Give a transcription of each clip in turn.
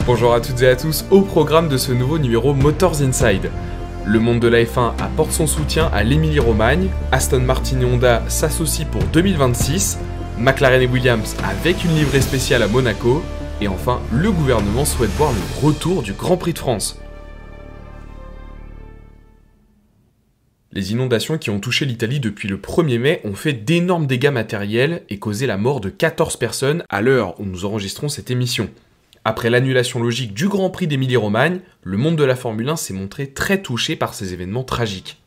Bonjour à toutes et à tous, au programme de ce nouveau numéro Motors Inside. Le monde de la F1 apporte son soutien à l'Émilie-Romagne, Aston Martin et Honda s'associent pour 2026, McLaren et Williams avec une livrée spéciale à Monaco, et enfin le gouvernement souhaite voir le retour du Grand Prix de France. Les inondations qui ont touché l'Italie depuis le 1er mai ont fait d'énormes dégâts matériels et causé la mort de 14 personnes à l'heure où nous enregistrons cette émission. Après l'annulation logique du Grand Prix d'Émilie-Romagne, le monde de la Formule 1 s'est montré très touché par ces événements tragiques.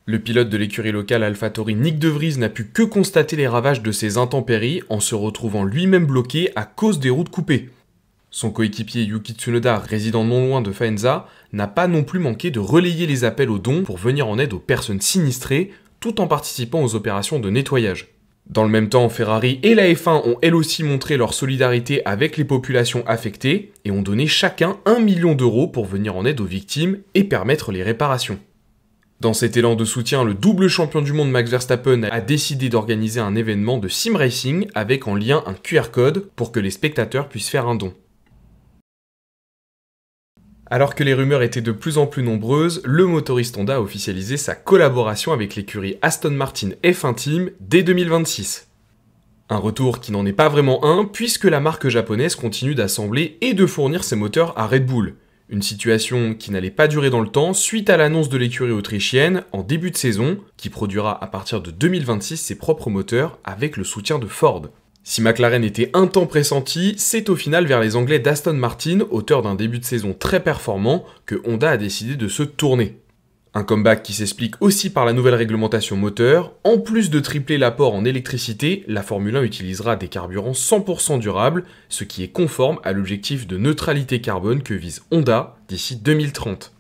Le pilote de l'écurie locale AlphaTauri Nyck de Vries n'a pu que constater les ravages de ces intempéries en se retrouvant lui-même bloqué à cause des routes coupées. Son coéquipier Yuki Tsunoda, résident non loin de Faenza, n'a pas non plus manqué de relayer les appels aux dons pour venir en aide aux personnes sinistrées, tout en participant aux opérations de nettoyage. Dans le même temps, Ferrari et la F1 ont elles aussi montré leur solidarité avec les populations affectées et ont donné chacun 1 million d'euros pour venir en aide aux victimes et permettre les réparations. Dans cet élan de soutien, le double champion du monde Max Verstappen a décidé d'organiser un événement de sim racing avec en lien un QR code pour que les spectateurs puissent faire un don. Alors que les rumeurs étaient de plus en plus nombreuses, le motoriste Honda a officialisé sa collaboration avec l'écurie Aston Martin F1 Team dès 2026. Un retour qui n'en est pas vraiment un, puisque la marque japonaise continue d'assembler et de fournir ses moteurs à Red Bull. Une situation qui n'allait pas durer dans le temps suite à l'annonce de l'écurie autrichienne en début de saison, qui produira à partir de 2026 ses propres moteurs avec le soutien de Ford. Si McLaren était un temps pressenti, c'est au final vers les Anglais d'Aston Martin, auteurs d'un début de saison très performant, que Honda a décidé de se tourner. Un comeback qui s'explique aussi par la nouvelle réglementation moteur. En plus de tripler l'apport en électricité, la Formule 1 utilisera des carburants 100% durables, ce qui est conforme à l'objectif de neutralité carbone que vise Honda d'ici 2030.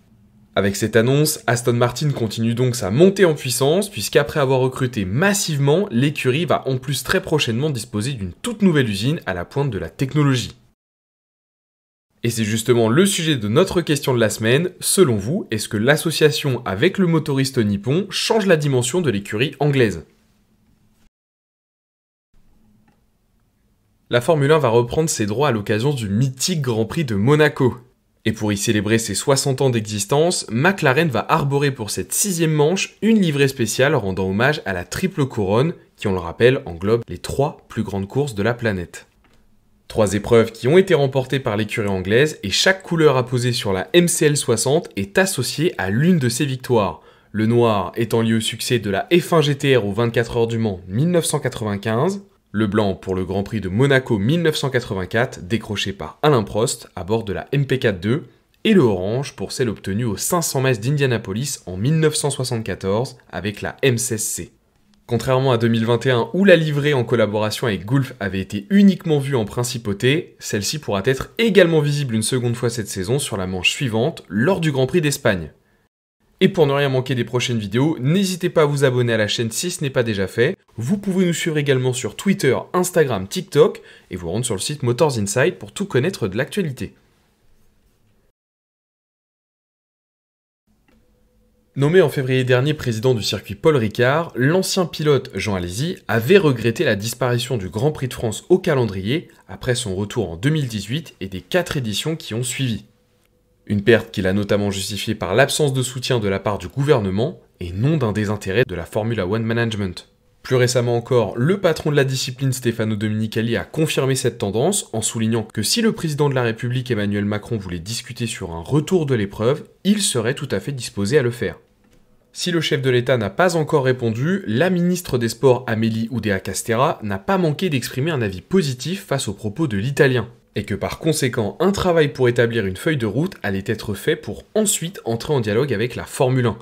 Avec cette annonce, Aston Martin continue donc sa montée en puissance, puisqu'après avoir recruté massivement, l'écurie va en plus très prochainement disposer d'une toute nouvelle usine à la pointe de la technologie. Et c'est justement le sujet de notre question de la semaine. Selon vous, est-ce que l'association avec le motoriste nippon change la dimension de l'écurie anglaise ? La Formule 1 va reprendre ses droits à l'occasion du mythique Grand Prix de Monaco. Et pour y célébrer ses 60 ans d'existence, McLaren va arborer pour cette 6e manche une livrée spéciale rendant hommage à la triple couronne qui, on le rappelle, englobe les 3 plus grandes courses de la planète. 3 épreuves qui ont été remportées par l'écurie anglaise et chaque couleur apposée sur la MCL 60 est associée à l'une de ces victoires. Le noir étant lié au succès de la F1 GTR aux 24 heures du Mans 1995, le blanc pour le Grand Prix de Monaco 1984, décroché par Alain Prost à bord de la MP4-2, et le orange pour celle obtenue aux 500 miles d'Indianapolis en 1974 avec la M16C. Contrairement à 2021 où la livrée en collaboration avec Gulf avait été uniquement vue en principauté, celle-ci pourra être également visible une seconde fois cette saison sur la manche suivante lors du Grand Prix d'Espagne. Et pour ne rien manquer des prochaines vidéos, n'hésitez pas à vous abonner à la chaîne si ce n'est pas déjà fait. Vous pouvez nous suivre également sur Twitter, Instagram, TikTok et vous rendre sur le site Motors Inside pour tout connaître de l'actualité. Nommé en février dernier président du circuit Paul Ricard, l'ancien pilote Jean Alesi avait regretté la disparition du Grand Prix de France au calendrier après son retour en 2018 et des 4 éditions qui ont suivi. Une perte qu'il a notamment justifiée par l'absence de soutien de la part du gouvernement et non d'un désintérêt de la Formula One Management. Plus récemment encore, le patron de la discipline Stefano Domenicali a confirmé cette tendance en soulignant que si le président de la République Emmanuel Macron voulait discuter sur un retour de l'épreuve, il serait tout à fait disposé à le faire. Si le chef de l'État n'a pas encore répondu, la ministre des Sports Amélie Oudéa-Castéra n'a pas manqué d'exprimer un avis positif face aux propos de l'Italien. Et que par conséquent, un travail pour établir une feuille de route allait être fait pour ensuite entrer en dialogue avec la Formule 1.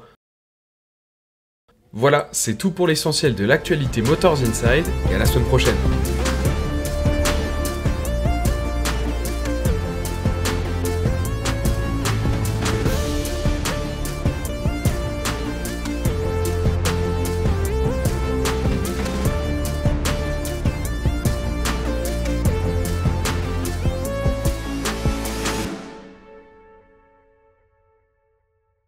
Voilà, c'est tout pour l'essentiel de l'actualité Motors Inside, et à la semaine prochaine.